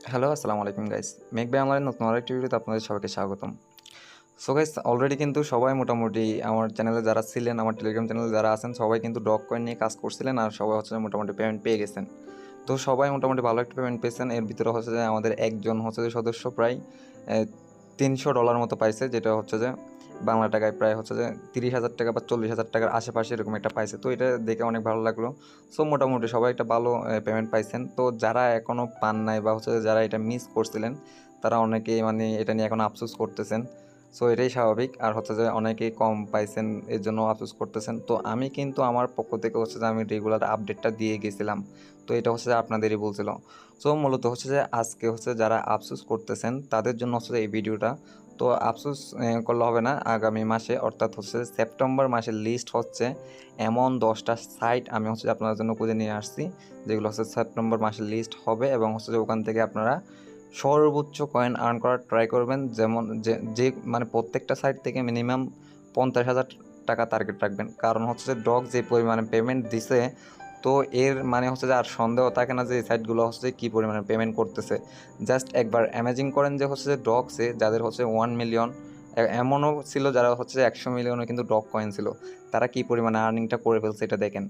Hello, আসসালামু আলাইকুম guys. Make by আমার নতুন আরেকটি ভিডিওতে আপনাদের সবাইকে স্বাগতম। সো গাইস অলরেডি কিন্তু সবাই মোটামুটি আমার চ্যানেলে যারা ছিলেন, আমার টেলিগ্রাম চ্যানেলে যারা আছেন সবাই কিন্তু ডগ কয়েন নিয়ে কাজ করছিলেন আর সবাই হচ্ছে যে মোটামুটি পেমেন্ট পেয়ে গেছেন। তো সবাই মোটামুটি ভালো একটা পেমেন্ট পেয়েছেন। এর ভিতরে হচ্ছে যে আমাদের একজন হচ্ছে যে সদস্য প্রায় $300 মতো পাইছে, যেটা হচ্ছে যে বাংলা টাকায় প্রায় হচ্ছে যে 30,000 টাকা বা 40,000 টাকার আশেপাশে এরকম একটা পাইছে। তো এটা দেখে অনেক ভালো লাগলো। সো মোটামুটি সবাই একটা ভালো পেমেন্ট পাইছেন। তো যারা এখনও পান নাই বা হচ্ছে যে যারা এটা মিস করছিলেন তারা অনেকেই মানে এটা নিয়ে এখন আফসোস করতেছেন। সো এটাই স্বাভাবিক। আর হচ্ছে যে অনেকেই কম পাইছেন এর জন্য আফসোস করতেছেন। তো আমি কিন্তু আমার পক্ষ থেকে হচ্ছে যে আমি রেগুলার আপডেটটা দিয়ে গেছিলাম। তো এটা হচ্ছে যে আপনাদেরই বলছিল। সো মূলত হচ্ছে যে আজকে হচ্ছে যারা আফসোস করতেছেন তাদের জন্য হচ্ছে যে এই ভিডিওটা। তো আফসোস করলে হবে না, আগামী মাসে অর্থাৎ হচ্ছে সেপ্টেম্বর মাসের লিস্ট হচ্ছে এমন 10টা সাইট আমি হচ্ছে যে আপনাদের জন্য খুঁজে নিয়ে আসছি, যেগুলো হচ্ছে সেপ্টেম্বর মাসের লিস্ট হবে এবং হচ্ছে যে ওখান থেকে আপনারা সর্বোচ্চ কয়েন আর্ন করার ট্রাই করবেন। যেমন যে মানে প্রত্যেকটা সাইট থেকে মিনিমাম 50,000 টাকা টার্গেট রাখবেন। কারণ হচ্ছে যে ডগ যে পরিমাণে পেমেন্ট দিছে, তো এর মানে হচ্ছে যে আর সন্দেহ থাকে না যে এই সাইটগুলো হচ্ছে কী পরিমাণে পেমেন্ট করতেছে। জাস্ট একবার অ্যামেজিং করেন যে হচ্ছে যে ডগসে যাদের হচ্ছে 1 মিলিয়ন, এমনও ছিল যারা হচ্ছে 100 মিলিয়নও কিন্তু ডগ কয়েন ছিল, তারা কী পরিমাণে আর্নিংটা করে ফেলছে এটা দেখেন।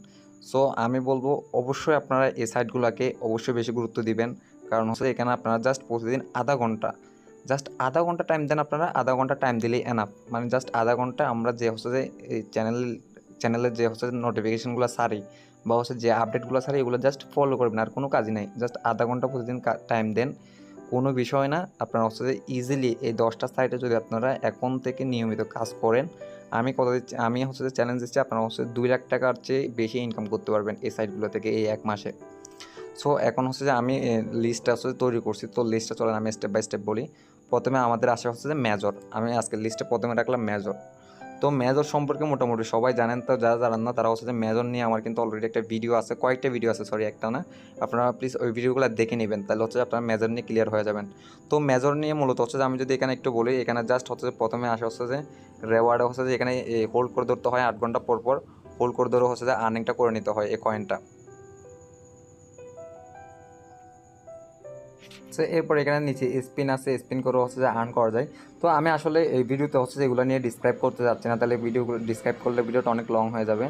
সো আমি বলবো অবশ্যই আপনারা এই সাইটগুলোকে অবশ্যই বেশি গুরুত্ব দিবেন। কারণ হচ্ছে এখানে আপনারা জাস্ট প্রতিদিন আধা ঘন্টা টাইম দেন। আপনারা আধা ঘন্টা টাইম দিলেই এনাফ। মানে জাস্ট আধা ঘন্টা আমরা যে হচ্ছে যে এই চ্যানেলের যে হচ্ছে নোটিফিকেশনগুলো সারি বা হচ্ছে যে আপডেটগুলো সারি এগুলো জাস্ট ফলো করবেন, আর কোনো কাজই নেই। জাস্ট আধা ঘন্টা প্রতিদিন টাইম দেন, কোনো বিষয় না। আপনারা হচ্ছে যে ইজিলি এই 10টা সাইটে যদি আপনারা এখন থেকে নিয়মিত কাজ করেন, আমি কথা দিচ্ছি, আমি হচ্ছে যে চ্যালেঞ্জ দিচ্ছি, আপনারা হচ্ছে 2 লাখ টাকার চেয়ে বেশি ইনকাম করতে পারবেন এই সাইটগুলো থেকে এই এক মাসে। সো এখন হচ্ছে যে আমি লিস্টটা হচ্ছে তৈরি করছি। তো লিস্টটা চলেন আমি স্টেপ বাই স্টেপ বলি। প্রথমে আমাদের আসে হচ্ছে যে মেজর। আমি আজকের লিস্টে প্রথমে রাখলাম মেজর। তো মেজর সম্পর্কে মোটামুটি সবাই জানেন। তো যারা জানেন না তারা হচ্ছে যে মেজর নিয়ে আমার কিন্তু অলরেডি একটা ভিডিও আছে, কয়েকটা ভিডিও আছে, সরি একটা না। আপনারা প্লিজ ওই ভিডিওগুলো দেখে নেবেন, তাহলে হচ্ছে আপনারা মেজর নিয়ে ক্লিয়ার হয়ে যাবেন। তো মেজর নিয়ে মূলত হচ্ছে যে আমি যদি এখানে একটু বলি, এখানে জাস্ট হচ্ছে যে প্রথমে আসে হচ্ছে যে রেওয়ার্ড হচ্ছে যে এখানে হোল্ড করে ধরতে হয় 8 ঘন্টা পর পর। হোল্ড করে ধরে হচ্ছে যে আর্নিংটা করে নিতে হয় এই কয়েনটা। সো এরপর এখানে নিচে স্পিন আছে, স্পিন করে হচ্ছে যে আর্ন করা যায়। তো আমি আসলে এই ভিডিওতে হচ্ছে যে এগুলো নিয়ে ডিসক্রাইব করতে যাচ্ছি না, তাহলে ভিডিওগুলো ডিসক্রাইব করলে ভিডিওটা অনেক লং হয়ে যাবে।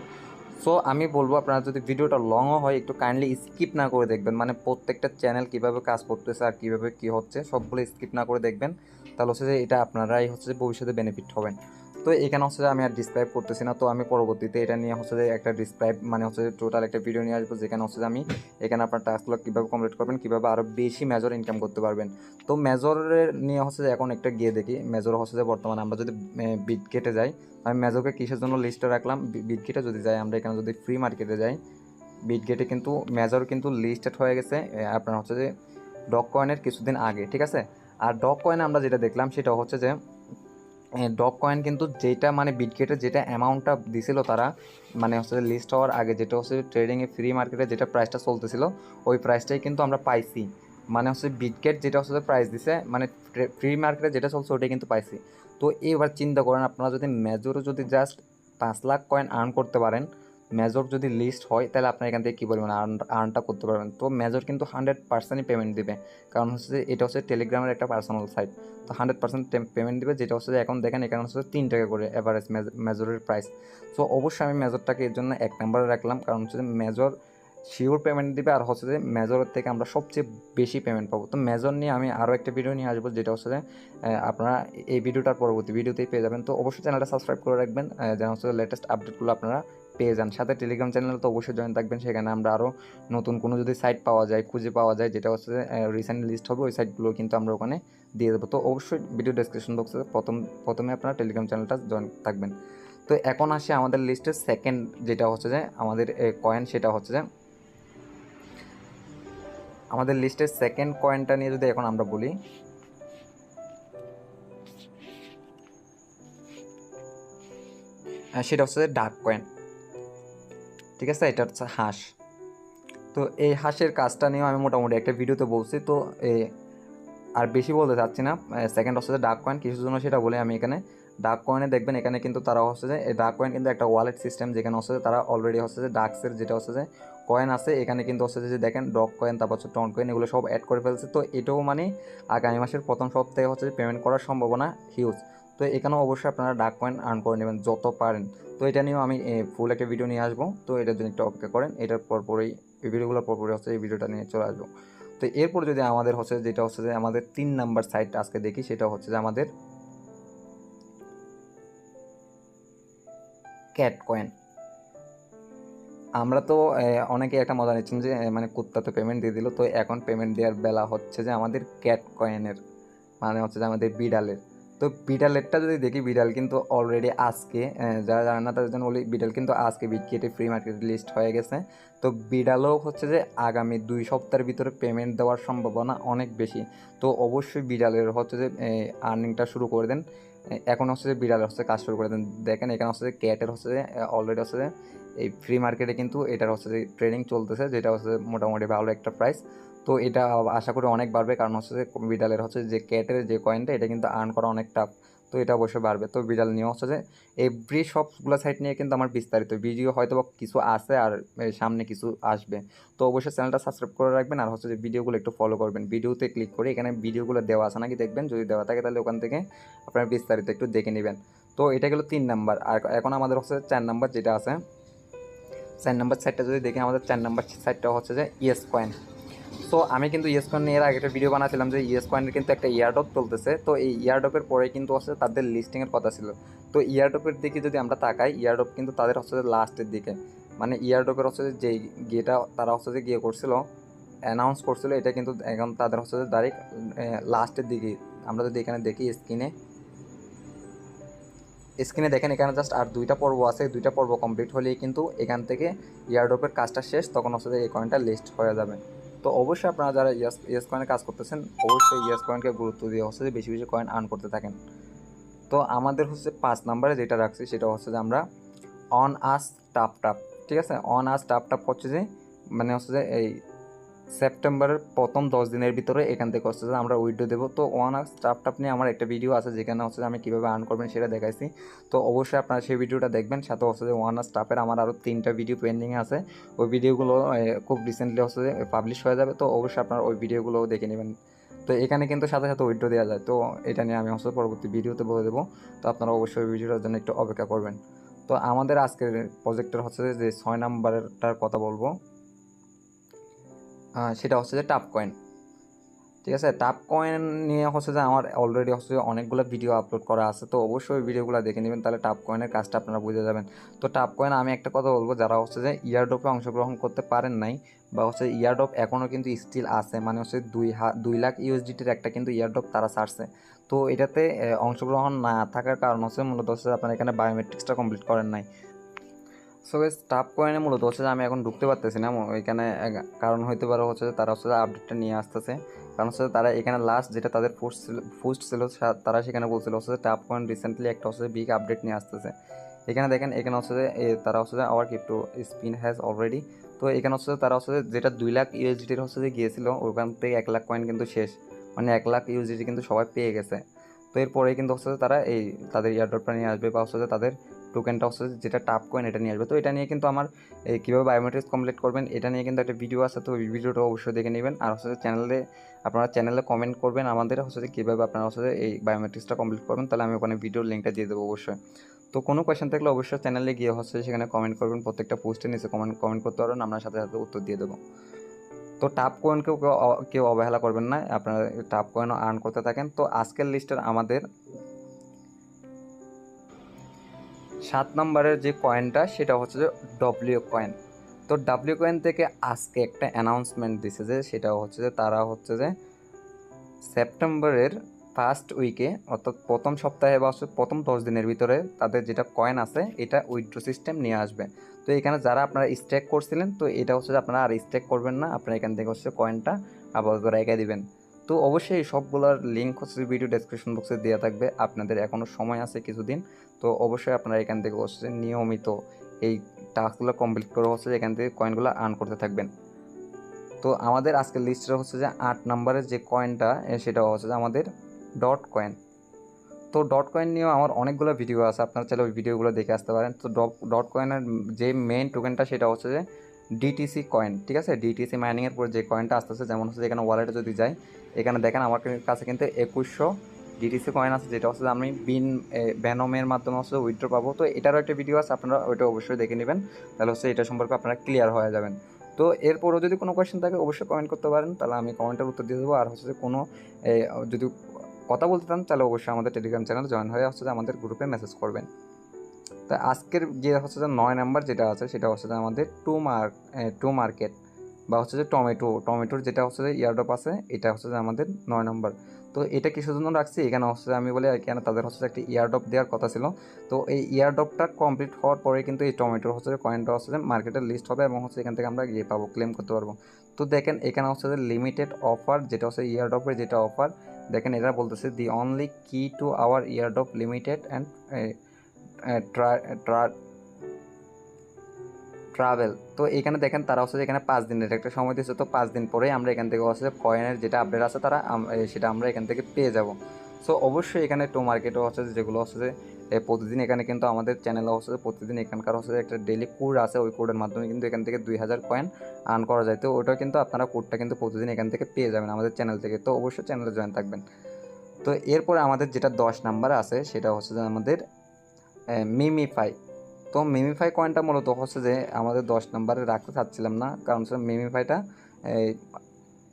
সো আমি বলবো আপনারা যদি ভিডিওটা লংও হয় একটু কাইন্ডলি স্কিপ না করে দেখবেন, মানে প্রত্যেকটা চ্যানেল কীভাবে কাজ করতেছে আর কীভাবে কী হচ্ছে সবগুলো স্কিপ না করে দেখবেন। তাহলে হচ্ছে যে এটা আপনারাই হচ্ছে যে ভবিষ্যতে বেনিফিট হবেন। তো এখানে হচ্ছে যে আমি আর ডিসক্রাইব করতেছি না। তো আমি পরবর্তীতে এটা নিয়ে হচ্ছে যে একটা ডিসক্রাইব মানে হচ্ছে যে টোটাল একটা ভিডিও নিয়ে আসবো, যেখানে হচ্ছে যে আমি এখানে আপনার টাস্কগুলো কীভাবে কমপ্লিট করবেন, কীভাবে আরও বেশি মেজর ইনকাম করতে পারবেন। তো মেজরের নিয়ে হচ্ছে যে এখন একটা গিয়ে দেখি। মেজর হচ্ছে যে বর্তমানে আমরা যদি বিট কেটে যাই, আমি মেজরকে কিসের জন্য লিস্টে রাখলাম, বিট গেটে যদি যাই আমরা, এখানে যদি ফ্রি মার্কেটে যাই, বিট গেটে কিন্তু মেজর কিন্তু লিস্টেড হয়ে গেছে আপনার হচ্ছে যে ডগ কয়েনের কিছুদিন আগে, ঠিক আছে। আর ডগ কয়েনে আমরা যেটা দেখলাম সেটা হচ্ছে যে ডগ কয়েন কিন্তু যেটা মানে বিটগেটে যেটা অ্যামাউন্টটা দিছিল তারা, মানে হচ্ছে লিস্ট হওয়ার আগে যেটা হচ্ছে ট্রেডিংয়ে ফ্রি মার্কেটে যেটা প্রাইসটা চলতেছিল ওই প্রাইসটাই কিন্তু আমরা পাইছি। মানে হচ্ছে বিটগেট যেটা হচ্ছে প্রাইস দিছে, মানে ফ্রি মার্কেটে যেটা চলছে ওটাই কিন্তু পাইছি। তো এবার চিন্তা করেন আপনারা যদি মেজরও যদি জাস্ট 5 লাখ কয়েন আর্ন করতে পারেন, মেজর যদি লিস্ট হয় তাহলে আপনার এখান থেকে কী পরিমাণ আর্নটা করতে পারবেন। তো মেজর কিন্তু 100%ই পেমেন্ট দিবে, কারণ হচ্ছে যে এটা হচ্ছে টেলিগ্রামের একটা পার্সোনাল সাইট। তো 100% পেমেন্ট দিবে, যেটা হচ্ছে যে এখন দেখেন এখানে হচ্ছে 3 টাকা করে অ্যাভারেজ মেজরের প্রাইস। সো অবশ্যই আমি মেজরটাকে এর জন্য 1 নম্বরে রাখলাম, কারণ হচ্ছে যে মেজর শিওর পেমেন্ট দিবে আর হচ্ছে যে মেজরের থেকে আমরা সবচেয়ে বেশি পেমেন্ট পাবো। তো মেজর নিয়ে আমি আরও একটা ভিডিও নিয়ে আসবো, যেটা হচ্ছে যে আপনারা এই ভিডিওটার পরবর্তী ভিডিওতেই পেয়ে যাবেন। তো অবশ্যই চ্যানেলটা সাবস্ক্রাইব করে রাখবেন, যেন হচ্ছে লেটেস্ট আপডেটগুলো আপনারা পেয়ে যান। সাথে টেলিগ্রাম চ্যানেলে তো অবশ্যই জয়েন থাকবেন, সেখানে আমরা আরও নতুন কোনো যদি সাইট পাওয়া যায়, খুঁজে পাওয়া যায় যেটা হচ্ছে রিসেন্টলি লিস্ট হবে, ওই সাইটগুলো কিন্তু আমরা ওখানে দিয়ে দেবো। তো অবশ্যই ভিডিও ডেসক্রিপশন বক্সে প্রথমে আপনারা টেলিগ্রাম চ্যানেলটা জয়েন থাকবেন। তো এখন আসে আমাদের লিস্টের সেকেন্ড যেটা হচ্ছে যে আমাদের কয়েন, সেটা হচ্ছে যে আমাদের লিস্টের সেকেন্ড কয়েনটা নিয়ে যদি এখন আমরা বলি, সেটা হচ্ছে যে ডার্ক কয়েন, ঠিক আছে। এটা হচ্ছে হাঁস। তো এই হাঁসের কাজটা নিয়েও আমি মোটামুটি একটা ভিডিওতে বলছি। তো আর বেশি বলতে চাচ্ছি না। সেকেন্ড হচ্ছে যে ডার্ক কয়েন কিছুর জন্য সেটা বলে আমি এখানে ডার্ক কয়েনে দেখবেন, এখানে কিন্তু তারা হচ্ছে যে এই ডার্ক কয়েন কিন্তু একটা ওয়ালেট সিস্টেম, যেখানে হচ্ছে যে তারা অলরেডি হচ্ছে যে ডার্কসের যেটা হচ্ছে যে কয়েন আছে এখানে কিন্তু হচ্ছে যে দেখেন ডগ কয়েন, তারপর হচ্ছে টন কয়েন, এগুলো সব অ্যাড করে ফেলছে। তো এটাও মানে আগামী মাসের প্রথম সপ্তাহে হচ্ছে যে পেমেন্ট করার সম্ভাবনা হিউজ। তো এখানেও অবশ্যই আপনারা ডাক কয়েন আর্ন করে নেবেন যত পারেন। তো এটা নিয়েও আমি ফুল একটা ভিডিও নিয়ে আসবো, তো এটার জন্য একটু অপেক্ষা করেন। এটার পরপরই এই ভিডিওগুলোর পরপরই হচ্ছে এই ভিডিওটা নিয়ে চলে আসবো। তো এরপর যদি আমাদের হচ্ছে যেটা হচ্ছে যে আমাদের 3 নাম্বার সাইটটা আজকে দেখি, সেটা হচ্ছে যে আমাদের ক্যাট কয়েন। আমরা তো অনেকে একটা মজা নিচ্ছেন যে মানে কুত্তা তো পেমেন্ট দিয়ে দিল, তো এখন পেমেন্ট দেওয়ার বেলা হচ্ছে যে আমাদের ক্যাট কয়েনের, মানে হচ্ছে যে আমাদের বিড়ালের। তো বিড়ালেরটা যদি দেখি, বিড়াল কিন্তু অলরেডি আজকে যারা জানেন না তাদের জন্য বলি, বিড়াল কিন্তু আজকে বিটকেটে ফ্রি মার্কেট লিস্ট হয়ে গেছে। তো বিড়ালও হচ্ছে যে আগামী 2 সপ্তাহের ভিতরে পেমেন্ট দেওয়ার সম্ভাবনা অনেক বেশি। তো অবশ্যই বিড়ালের হচ্ছে যে আর্নিংটা শুরু করে দেন। এখন হচ্ছে যে বিড়ালের হচ্ছে কাজ শুরু করে দেন। দেখেন এখানে হচ্ছে যে ক্যাটের হচ্ছে যে অলরেডি হচ্ছে যে এই ফ্রি মার্কেটে কিন্তু এটার হচ্ছে যে ট্রেডিং চলতেছে, যেটা হচ্ছে মোটামুটি ভালো একটা প্রাইস। তো এটা আশা করি অনেক বাড়বে, কারণ হচ্ছে যে বিড়ালের হচ্ছে যে ক্যাটের যে কয়েনটা, এটা কিন্তু আর্ন করা অনেক টাফ। তো এটা অবশ্যই বাড়বে। তো বিড়াল নিয়ে হচ্ছে যে এভরি সবগুলো সাইট নিয়ে কিন্তু আমার বিস্তারিত ভিডিও হয়তো বা কিছু আছে, আর সামনে কিছু আসবে। তো অবশ্যই চ্যানেলটা সাবস্ক্রাইব করে রাখবেন, আর হচ্ছে যে ভিডিওগুলো একটু ফলো করবেন। ভিডিওতে ক্লিক করে এখানে ভিডিওগুলো দেওয়া আছে নাকি দেখবেন, যদি দেওয়া থাকে তাহলে ওখান থেকে আপনারা বিস্তারিত একটু দেখে নেবেন। তো এটা গেল 3 নাম্বার। আর এখন আমাদের হচ্ছে 4 নাম্বার যেটা আছে, 4 নাম্বার সাইটটা যদি দেখি, আমাদের 4 নাম্বার সাইটটা হচ্ছে যে ইয়েস কয়েন। সো আমি কিন্তু ইয়েস কয়েন নিয়ে এর আগে একটা ভিডিও বানাছিলাম যে ইয়েস কয়েনের কিন্তু একটা ইয়ারড্রপ চলতেছে। তো এই ইয়ারড্রপের পরে কিন্তু হচ্ছে তাদের লিস্টিংয়ের কথা ছিল। তো ইয়ারড্রপের দিকে যদি আমরা তাকাই, ইয়ারড্রপ কিন্তু তাদের হচ্ছে যে লাস্টের দিকে, মানে ইয়ারড্রপের হচ্ছে যে যেই গিয়েটা তারা হচ্ছে যে গিয়ে করছিল, অ্যানাউন্স করছিল, এটা কিন্তু এখন তাদের হচ্ছে যে ডাইরেক্ট লাস্টের দিকে। আমরা যদি এখানে দেখি স্ক্রিনে দেখেন, এখানে জাস্ট আর 2টা পর্ব আছে। 2টা পর্ব কমপ্লিট হলেই কিন্তু এখান থেকে ইয়ারড্রপের কাজটা শেষ, তখন হচ্ছে যে এই কয়েনটা লিস্ট হয়ে যাবে। তো অবশ্যই আপনারা যারা ইয়েস কয়েনের কাজ করতেছেন, অবশ্যই ইয়েস কয়েনকে গুরুত্ব দিয়ে হচ্ছে যে বেশি বেশি কয়েন আর্ন করতে থাকেন। তো আমাদের হচ্ছে 5 নাম্বারে যেটা রাখছি, সেটা হচ্ছে যে আমরা অন আস টাপ, ঠিক আছে। অন আস টাপ হচ্ছে যে মানে হচ্ছে যে এই সেপ্টেম্বরের প্রথম 10 দিনের ভিতরে এখান থেকে হচ্ছে যে আমরা উইথড্র দেবো। তো ওয়ান আর স্টাফ নিয়ে আমার একটা ভিডিও আছে, যেখানে হচ্ছে আমি কীভাবে আর্ন করবেন সেটা দেখাইছি। তো অবশ্যই আপনারা সেই ভিডিওটা দেখবেন। সাথে হচ্ছে যে ওয়ান আর স্টাফের আমার আরও 3টা ভিডিও পেন্ডিংয়ে আছে। ওই ভিডিওগুলো খুব রিসেন্টলি হচ্ছে যে পাবলিশ হয়ে যাবে। তো অবশ্যই আপনারা ওই ভিডিওগুলোও দেখে নেবেন। তো এখানে কিন্তু সাথে সাথে উইথড্র দেওয়া যায়। তো এটা নিয়ে আমি হচ্ছে পরবর্তী ভিডিওতে বলে দেবো। তো আপনারা অবশ্যই ওই ভিডিওটার জন্য একটু অপেক্ষা করবেন। তো আমাদের আজকের প্রজেক্টের হচ্ছে যে 6 নাম্বারটার কথা বলবো, সেটা হচ্ছে যে টাপ কয়েন। ঠিক আছে, টাপ কয়েন নিয়ে হচ্ছে যে আমার অলরেডি হচ্ছে যে অনেকগুলো ভিডিও আপলোড করা আছে। তো অবশ্যই ওই ভিডিওগুলো দেখে নেবেন, তাহলে টাপ কয়েনের কাজটা আপনারা বুঝে যাবেন। তো টাপ কয়েন আমি একটা কথা বলবো, যারা হচ্ছে যে ইয়ারড্রপে অংশগ্রহণ করতে পারেন নাই, বা হচ্ছে ইয়ারড্রপ এখনও কিন্তু স্টিল আছে, মানে হচ্ছে 2 লাখ ইউএসডিটির একটা কিন্তু ইয়ারড্রপ তারা ছাড়ছে। তো এটাতে অংশগ্রহণ না থাকার কারণ হচ্ছে মূলত হচ্ছে আপনারা এখানে বায়োমেট্রিক্সটা কমপ্লিট করেন নাই। সো গাইস, টাপ কয়েনে মূলত হচ্ছে যে আমি এখন ঢুকতে পারতেছি না ওইখানে, কারণ হইতে পারে হচ্ছে যে তারা হচ্ছে যে আপডেটটা নিয়ে আসতেছে। কারণ হচ্ছে তারা এখানে লাস্ট যেটা তাদের পোস্ট ছিল, তারা সেখানে বলছিল হচ্ছে যে টাপ কয়েন রিসেন্টলি একটা হচ্ছে যে বিগ আপডেট নিয়ে আসতেছে। এখানে দেখেন, এখানে হচ্ছে যে তারা হচ্ছে যে our crypto spin has already. তো এখানে হচ্ছে যে তারা হচ্ছে যে যেটা 2 লাখ ইউএসডিটির হচ্ছে যে গিয়েছিল, ওখান থেকে 1 লাখ কয়েন কিন্তু শেষ, মানে 1 লাখ ইউএসডিটি কিন্তু সবাই পেয়ে গেছে। তো এরপরেই কিন্তু হচ্ছে যে তারা এই তাদের ইয়ারড্রপটা নিয়ে আসবে, বা হচ্ছে যে তাদের টোকেনটা হচ্ছে যেটা টাপ কয়েন এটা নিয়ে আসবে। তো এটা নিয়ে কিন্তু আমার কীভাবে বায়োমেট্রিক্স কমপ্লিট করবেন এটা নিয়ে কিন্তু একটা ভিডিও আছে। তো ওই ভিডিওটা অবশ্যই দেখে নেবেন। আর হচ্ছে আপনারা চ্যানেলে কমেন্ট করবেন আমাদের হচ্ছে যে কীভাবে আপনারা হচ্ছে যে এই বায়োমেট্রিক্সটা কমপ্লিট করবেন, তাহলে আমি ওখানে ভিডিওর লিঙ্কটা দিয়ে দেবো অবশ্যই। তো কোনো কোয়েশ্চেন থাকলে অবশ্যই চ্যানেলে গিয়ে হচ্ছে সেখানে কমেন্ট করবেন, প্রত্যেকটা পোস্টের নিচে কমেন্ট করতে পারবেন, আমরা সাথে সাথে উত্তর দিয়ে দেবো। তো টাপ কয়েনকেও কেউ অবহেলা করবেন না, আপনারা টাপ কয়েনও আর্ন করতে থাকেন। তো আজকের লিস্টের আমাদের 7 নম্বরের যে কয়েনটা, সেটা হচ্ছে যে ডব্লিউ কয়েন। তো ডব্লিউ কয়েন থেকে আজকে একটা অ্যানাউন্সমেন্ট দিছে যে সেটা হচ্ছে যে তারা হচ্ছে যে সেপ্টেম্বরের ফার্স্ট উইকে, অর্থাৎ প্রথম সপ্তাহে বা হচ্ছে প্রথম 10 দিনের ভিতরে তাদের যেটা কয়েন আছে এটা উইথড্র সিস্টেম নিয়ে আসবে। তো এখানে যারা আপনারা স্টেক করছিলেন, তো এটা হচ্ছে যে আপনারা আর স্টেক করবেন না, আপনারা এখান থেকে হচ্ছে কয়েনটা আপাতত রেখে দিবেন। তো অবশ্যই সবগুলোর লিঙ্ক হচ্ছে ভিডিও ডেসক্রিপশন বক্সে দেওয়া থাকবে, আপনাদের এখনও সময় আছে কিছুদিন। তো অবশ্যই আপনারা এখান থেকে হচ্ছে নিয়মিত এই টাস্কগুলো কমপ্লিট করে হচ্ছে এখান থেকে কয়েনগুলো আর্ন করতে থাকবেন। তো আমাদের আজকের লিস্টে হচ্ছে যে 8 নম্বরের যে কয়েনটা, সেটা হচ্ছে যে আমাদের ডট কয়েন। তো ডট কয়েন নিয়েও আমার অনেকগুলো ভিডিও আছে, আপনারা চাইলে ওই ভিডিওগুলো দেখে আসতে পারেন। তো ডট কয়েনের যে মেইন টোকেনটা, সেটা হচ্ছে যে ডিটিসি কয়েন, ঠিক আছে। ডিটিসি মাইনিংয়ের পর যে কয়েনটা আসতেছে, যেমন হচ্ছে এখানে ওয়ালেটে যদি যাই, এখানে দেখেন আমার কাছে কিন্তু 2100 ডিটিসি কয়েন আছে, যেটা হচ্ছে আমি ভ্যানমের মাধ্যমে হচ্ছে উইথড্র পাবো। তো এটারও একটা ভিডিও আছে, আপনারা ওইটা অবশ্যই দেখে নেবেন, তাহলে হচ্ছে এটা সম্পর্কে আপনারা ক্লিয়ার হয়ে যাবেন। তো এরপরও যদি কোনো কোয়েশ্চেন থাকে অবশ্যই কমেন্ট করতে পারেন, তাহলে আমি কমেন্টের উত্তর দিয়ে দেবো। আর হচ্ছে যে কোনো যদি কথা বলতে চান তাহলে অবশ্যই আমাদের টেলিগ্রাম চ্যানেল জয়েন হয়ে হচ্ছে যে আমাদের গ্রুপে মেসেজ করবেন। তা আজকের যে হচ্ছে যে 9 নাম্বার যেটা আছে সেটা হচ্ছে যে আমাদের টু মার্কেট বা হচ্ছে যে টমেটোর যেটা হচ্ছে যে ইয়ারড্রপ আছে, এটা হচ্ছে যে আমাদের 9 নাম্বার। তো এটা কিসের জন্য রাখছি, এখানে হচ্ছে যে আমি বলি এখানে তাদের হচ্ছে একটা ইয়ারড্রপ দেওয়ার কথা ছিল। তো এই ইয়ারড্রপটা কমপ্লিট হওয়ার পরে কিন্তু এই টমেটোর হচ্ছে যে কয়েনটা হচ্ছে যে মার্কেটে লিস্ট হবে এবং হচ্ছে এখান থেকে আমরা ইয়ে পাবো, ক্লেম করতে পারবো। তো দেখেন এখানে হচ্ছে যে লিমিটেড অফার, যেটা হচ্ছে ইয়ারড্রপের যেটা অফার, দেখেন এরা বলতেছে দি অনলি কি to our airdrop limited and travel. তো এখানে দেখেন তারা হচ্ছে এখানে 5 দিনের একটা সময় দিচ্ছে। তো 5 দিন পরেই আমরা এখান থেকে হচ্ছে কয়েনের যেটা আপডেট আছে সেটা আমরা এখান থেকে পেয়ে যাব। সো অবশ্যই এখানে টু মার্কেটও হচ্ছে যেগুলো হচ্ছে যে প্রতিদিন এখানে কিন্তু আমাদের চ্যানেলে হচ্ছে যে প্রতিদিন এখানকার হচ্ছে একটা ডেলি কোড আছে, ওই কোডের মাধ্যমে কিন্তু এখান থেকে 2000 কয়েন আর্ন করা যায়। তো ওটা কিন্তু আপনারা কোডটা কিন্তু প্রতিদিন এখান থেকে পেয়ে যাবেন আমাদের চ্যানেল থেকে। তো অবশ্যই চ্যানেলে জয়েন থাকবেন। তো এরপরে আমাদের যেটা 10 নাম্বার আছে সেটা হচ্ছে যে আমাদের মিমিফাই। তো মিমিফাই কয়েনটা মূলত হচ্ছে যে আমাদের 10 নম্বরে রাখতে চাচ্ছিলাম না, কারণ হচ্ছে মিমিফাইটা এই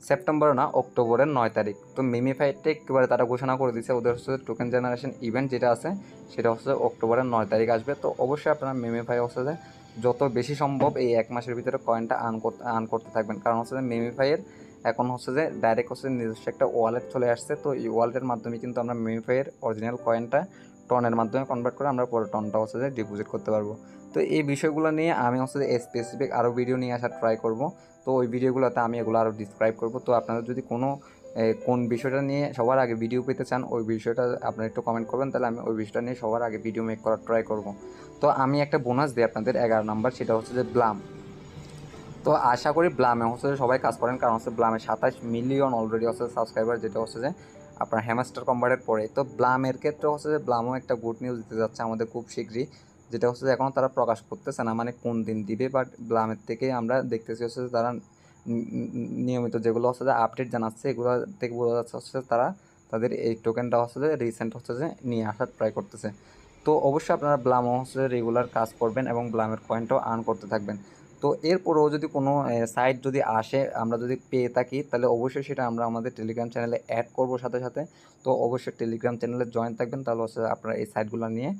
সেপ্টেম্বর না অক্টোবরের 9 তারিখ। তো মিমিফাইটা একেবারে তারা ঘোষণা করে দিয়েছে, ওদের হচ্ছে টোকেন জেনারেশন ইভেন্ট যেটা আছে সেটা হচ্ছে অক্টোবরের 9 তারিখ আসবে। তো অবশ্যই আপনারা মিমিফাই হচ্ছে যে যত বেশি সম্ভব এই 1 মাসের ভিতরে কয়েনটা আর্ন করতে থাকবেন, কারণ হচ্ছে যে মিমিফাইয়ের এখন হচ্ছে যে ডাইরেক্ট হচ্ছে নিজস্ব একটা ওয়ালেট চলে আসছে। তো এই ওয়ালেটের মাধ্যমে কিন্তু আমরা মিমিফাইয়ের অরিজিনাল কয়েনটা টনের মাধ্যমে কনভার্ট করে আমরা পরে টনটা হচ্ছে যে ডিপোজিট করতে পারবো। তো এই বিষয়গুলো নিয়ে আমি হচ্ছে যে স্পেসিফিক আরও ভিডিও নিয়ে আসার ট্রাই করব। তো ওই ভিডিওগুলোতে আমি এগুলো আরও ডিসক্রাইব করব। তো আপনারা যদি কোন বিষয়টা নিয়ে সবার আগে ভিডিও পেতে চান, ওই বিষয়টা আপনারা একটু কমেন্ট করবেন, তাহলে আমি ওই বিষয়টা নিয়ে সবার আগে ভিডিও মেক করার ট্রাই করব। তো আমি একটা বোনাস দিই আপনাদের 11 নাম্বার, সেটা হচ্ছে যে ব্লাম। তো আশা করি ব্লামে হচ্ছে সবাই কাজ করেন, কারণ হচ্ছে ব্লামে 27 মিলিয়ন অলরেডি হচ্ছে সাবস্ক্রাইবার, যেটা হচ্ছে যে আপনার হ্যামাস্টার কম্বারের পরে। তো ব্লামের ক্ষেত্রে হচ্ছে যে ব্লামও একটা গুড নিউজ দিতে যাচ্ছে আমাদের খুব শীঘ্রই, যেটা হচ্ছে যে এখনও তারা প্রকাশ করতেছে না, মানে কোন দিন দিবে। বাট ব্লামের থেকে আমরা দেখতেছি হচ্ছে যে তারা নিয়মিত যেগুলো হচ্ছে যে আপডেট জানাচ্ছে, এগুলো থেকে বোঝা যাচ্ছে হচ্ছে তারা তাদের এই টোকেনটা হচ্ছে যে রিসেন্ট হচ্ছে যে নিয়ে আসার ট্রাই করতেছে। তো অবশ্যই আপনারা ব্লামও হচ্ছে রেগুলার কাজ করবেন এবং ব্লামের কয়েনটাও আর্ন করতে থাকবেন। তো এরপরেও যদি কোনো সাইট যদি আসে, আমরা যদি পেয়ে থাকি, তাহলে অবশ্যই সেটা আমরা আমাদের টেলিগ্রাম চ্যানেলে অ্যাড করব সাথে সাথে। তো অবশ্যই টেলিগ্রাম চ্যানেলে জয়েন থাকবেন, তাহলে হচ্ছে আপনারা এই সাইটগুলো নিয়ে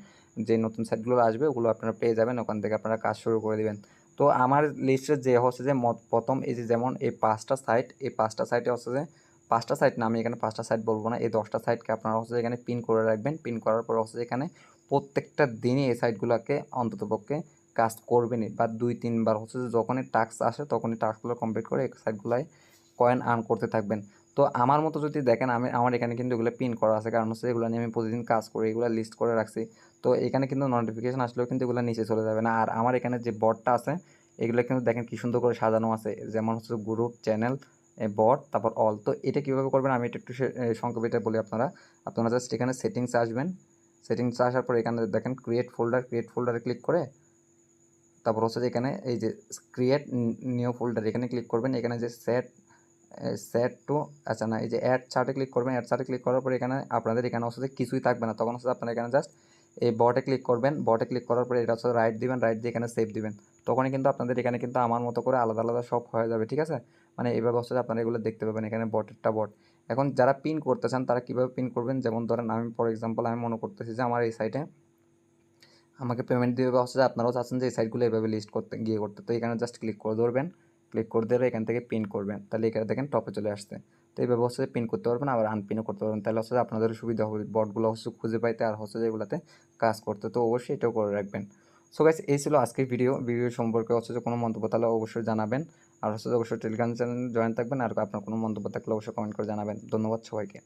যে নতুন সাইটগুলো আসবে ওগুলো আপনারা পেয়ে যাবেন, ওখান থেকে আপনারা কাজ শুরু করে দিবেন। তো আমার লিস্টে যে হচ্ছে যে প্রথম এই যে যেমন এই 5টা সাইট, এই 5টা সাইটে হচ্ছে যে 5টা সাইট না, আমি এখানে 5টা সাইট বলবো না, এই 10টা সাইটকে আপনারা হচ্ছে এখানে পিন করে রাখবেন। পিন করার পর হচ্ছে এখানে প্রত্যেকটা দিনই এই সাইটগুলোকে অন্ততপক্ষে কাজ করবেনই, বা 2-3 বার হচ্ছে যে যখনই টাস্ক আসে তখনই টাস্কগুলো কমপ্লিট করে এই সাইটগুলোয় কয়েন আর্ন করতে থাকবেন। তো আমার মতো যদি দেখেন, আমার এখানে কিন্তু এগুলো পিন করা আছে, কারণ হচ্ছে এগুলো নিয়ে আমি প্রতিদিন কাজ করি, এগুলো লিস্ট করে রাখছি। তো এখানে কিন্তু নোটিফিকেশন আসলেও কিন্তু এগুলো নিচে চলে যাবে না। আর আমার এখানে যে বটটা আছে এগুলো কিন্তু দেখেন কি সুন্দর করে সাজানো আছে, যেমন হচ্ছে গ্রুপ, চ্যানেল, বট, তারপর অল। তো এটা কীভাবে করবেন আমি এটা একটু সংক্ষেপে বলি। আপনারা জাস্ট এখানে সেটিংসে আসবেন। সেটিংসে আসার পর এখানে দেখেন ক্রিয়েট ফোল্ডারে ক্লিক করে তারপর হচ্ছে যে এখানে এই যে ক্রিয়েট নিউ ফোল্ডার এখানে ক্লিক করবেন। এখানে যে সেট টু, আচ্ছা না, এই যে অ্যাড চার্টে ক্লিক করবেন। অ্যাড চার্টে ক্লিক করার পর এখানে আপনাদের এখানে হচ্ছে যে কিছুই থাকবে না, তখন হচ্ছে আপনারা এখানে জাস্ট এই বটে ক্লিক করবেন। বটে ক্লিক করার পরে এটা হচ্ছে রাইট দিবেন, রাইট দিয়ে এখানে সেভ দিবেন। তখনই কিন্তু আপনাদের এখানে কিন্তু আমার মতো করে আলাদা আলাদা সব হয়ে যাবে, ঠিক আছে। মানে এইভাবে হচ্ছে আপনারা এগুলো দেখতে পাবেন, এখানে বটেরটা বট। এখন যারা পিন করতে চান তারা কীভাবে পিন করবেন, যেমন ধরেন আমি ফর এক্সাম্পল আমি মনে করতেছি যে আমার এই সাইটে আমাকে পেমেন্ট দিবে, বা হচ্ছে আপনারাও চাচ্ছেন যে এই সাইটগুলো এভাবে লিস্ট করতে। তো এখানে জাস্ট ক্লিক করে ধরবেন, ক্লিক করে ধরে এখান থেকে পিন করবেন, তাহলে এখানে দেখেন টপে চলে আসছে। তো এইভাবে হচ্ছে পিন করতে পারবেন, আবার আনপিনও করতে পারবেন, তাহলে হচ্ছে আপনাদের সুবিধা হবে বটগুলো হচ্ছে খুঁজে পাইতে আর হচ্ছে যে এগুলোতে কাজ করতে। তো অবশ্যই এটাও করে রাখবেন। সো গাইস, এই ছিল আজকের ভিডিও সম্পর্কে হচ্ছে যে কোনো মন্তব্য তাহলে অবশ্যই জানাবেন। আর হচ্ছে যে অবশ্যই টেলিগ্রাম চ্যানেল জয়েন থাকবেন, আর আপনার কোনো মন্তব্য থাকলে অবশ্যই কমেন্ট করে জানাবেন। ধন্যবাদ সবাইকে।